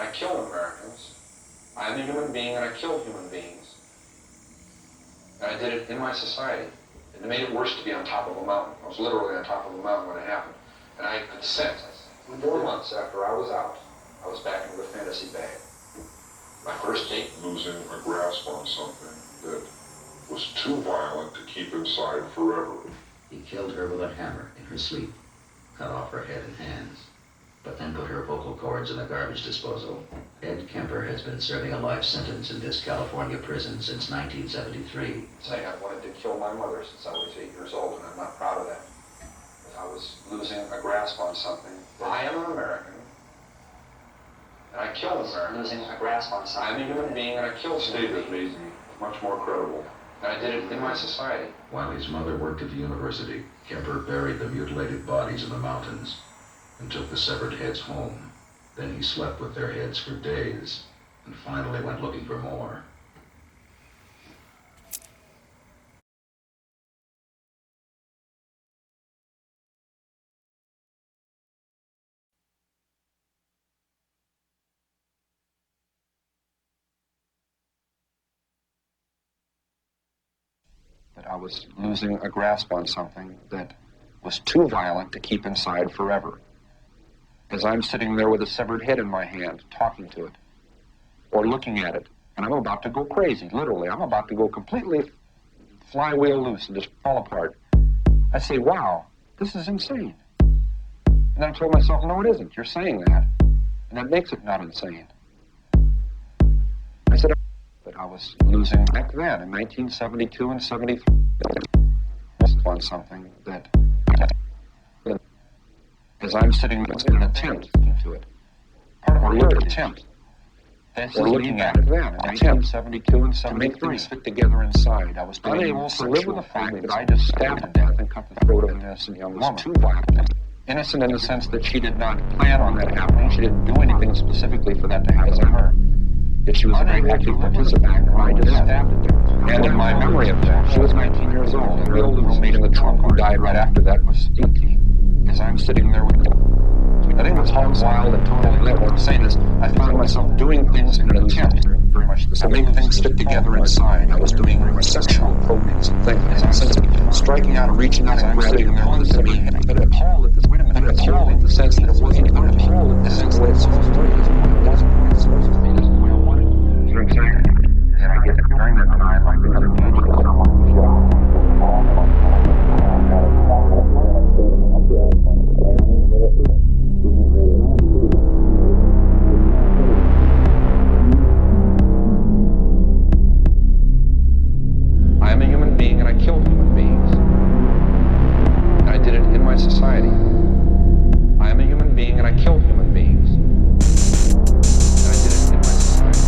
I kill Americans. I am a human being and I kill human beings. And I did it in my society. It made it worse to be on top of a mountain. I was literally on top of a mountain when it happened. And I could sense, 4 months after I was out, I was back into the fantasy bag. My first date. Losing a grasp on something that was too violent to keep inside forever. He killed her with a hammer in her sleep, cut off her head and hands, but then put her vocal cords in the garbage disposal. Ed Kemper has been serving a life sentence in this California prison since 1973. Say, I wanted to kill my mother since I was 8 years old, and I'm not proud of that. I was losing a grasp on something. I am an American, and I kill Americans. Losing a grasp on something. I'm a human being, and I kill human Statement made me much more credible. And I did it in my society. While his mother worked at the university, Kemper buried the mutilated bodies in the mountains and took the severed heads home. Then he slept with their heads for days and finally went looking for more. That I was losing a grasp on something that was too violent to keep inside forever. As I'm sitting there with a severed head in my hand, talking to it, or looking at it, and I'm about to go crazy, literally. I'm about to go completely flywheel loose and just fall apart. I say, wow, this is insane. And then I told myself, no, it isn't. You're saying that. And that makes it not insane. I said, that I was losing back then in 1972 and 73 on something that as I'm sitting in an attempt to it. Part of our attempt. Or looking at it then in 1972 and 73 fit together inside. I was unable to live with the fact that I just stabbed to death and cut the throat of an innocent young woman. Too violent. Innocent in the sense that she did not plan on that happening. She didn't do anything specifically for that to happen to her. Yet she was a very active participant, and I just stabbed at her. And in my memory of that, she was 19 years old, and the roommate in the trunk who died right after that was 18. As I'm sitting there with I think what's hog wild and totally lit. What I'm saying is, I found myself doing things in an attempt, very much to make things fit together inside. I was doing sexual probings and things, in a sense of striking out and reaching out and grabbing there was to me. But appalled at this, wait a minute, appalled at the sense that it wasn't appalled at the sense that it's supposed to be. It wasn't the way it's supposed to be. It isn't the way I wanted it. You know what I'm saying? And I get that during that time, I've been engaged with someone. I am a human being and I kill human beings. And I did it in my society. I am a human being and I kill human beings. And I did it in my society.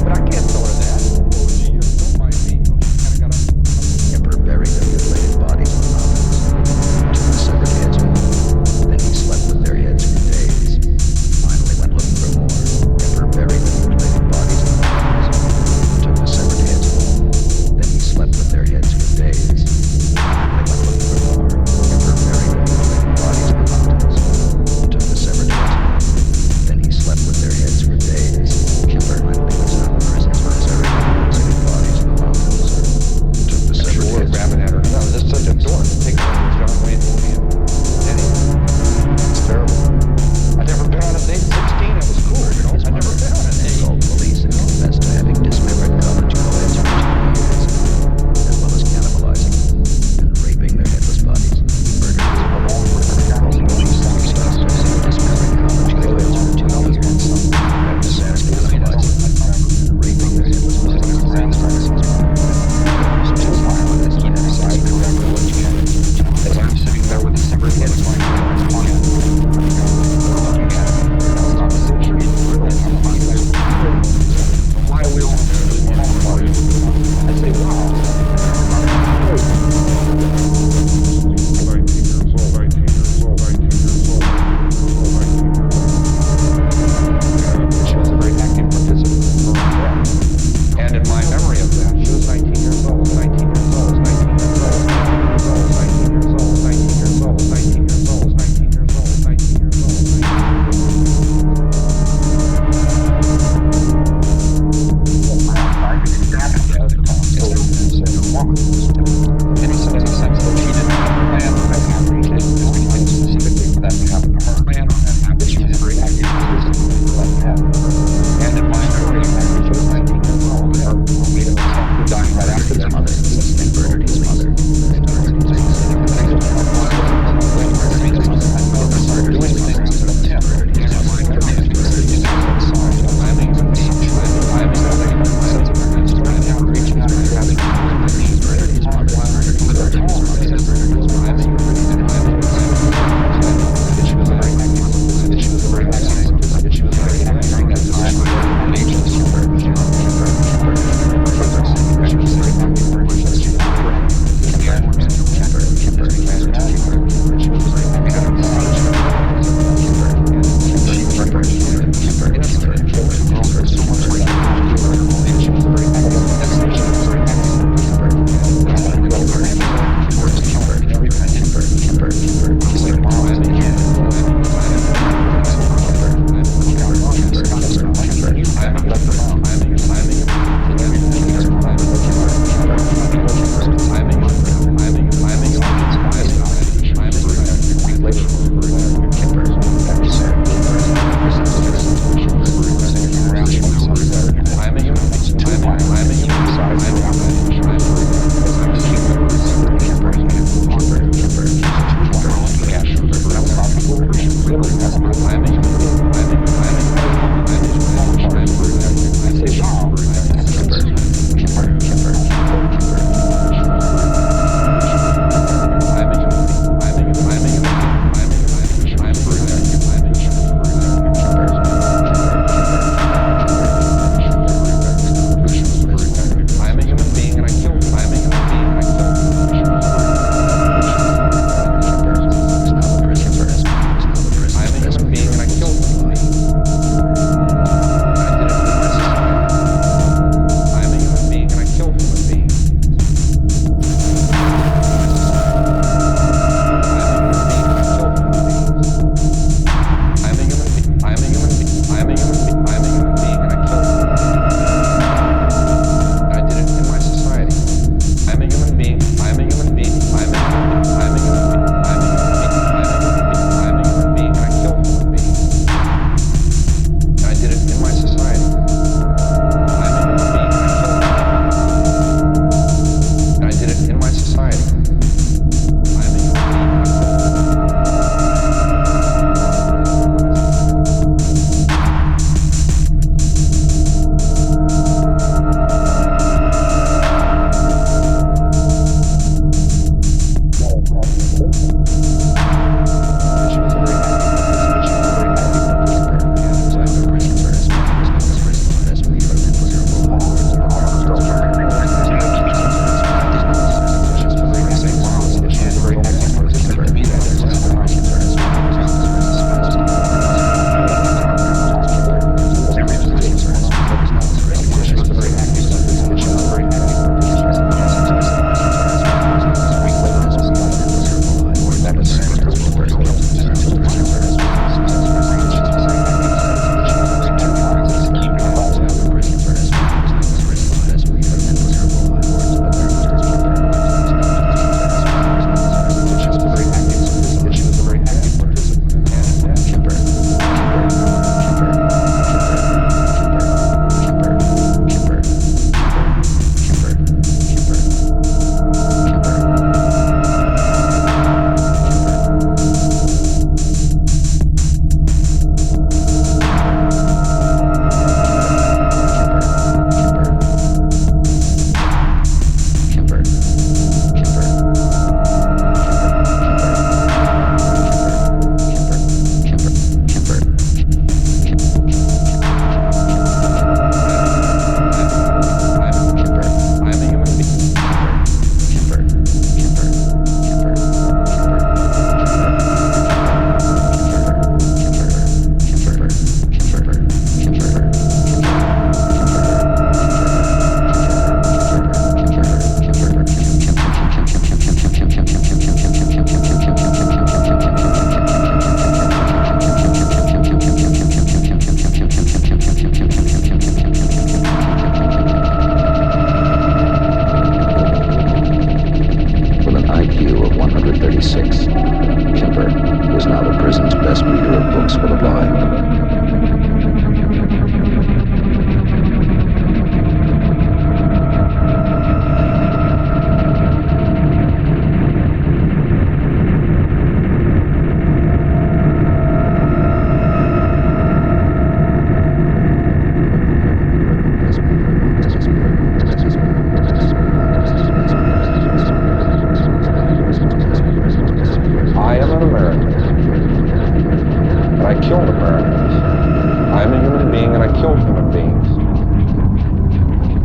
But I can't tell her that. Oh, gee, you're so mind me. woman. Innocent in the sense that she didn't plan for that to happen to him, because we didn't specifically for that to happen to her. Plan on that happening. She was very active for that to happen. And in mind, her she was 19 years old. Her roommate at the camp who died right after their mother murdered his mother. Doing things to the Tim. Reaching out and grabbing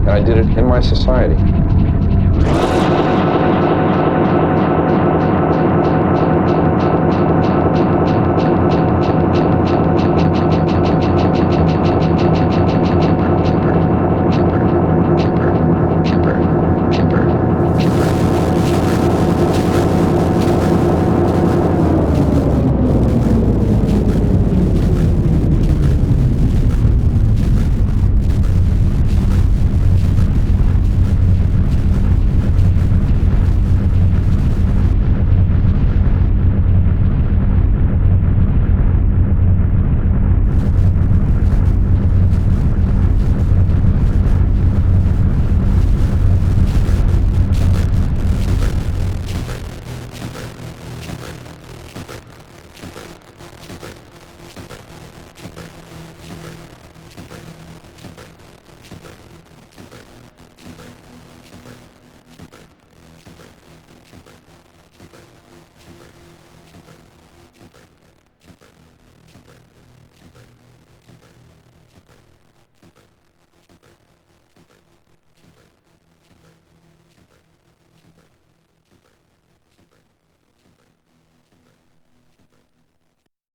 And I did it in my society.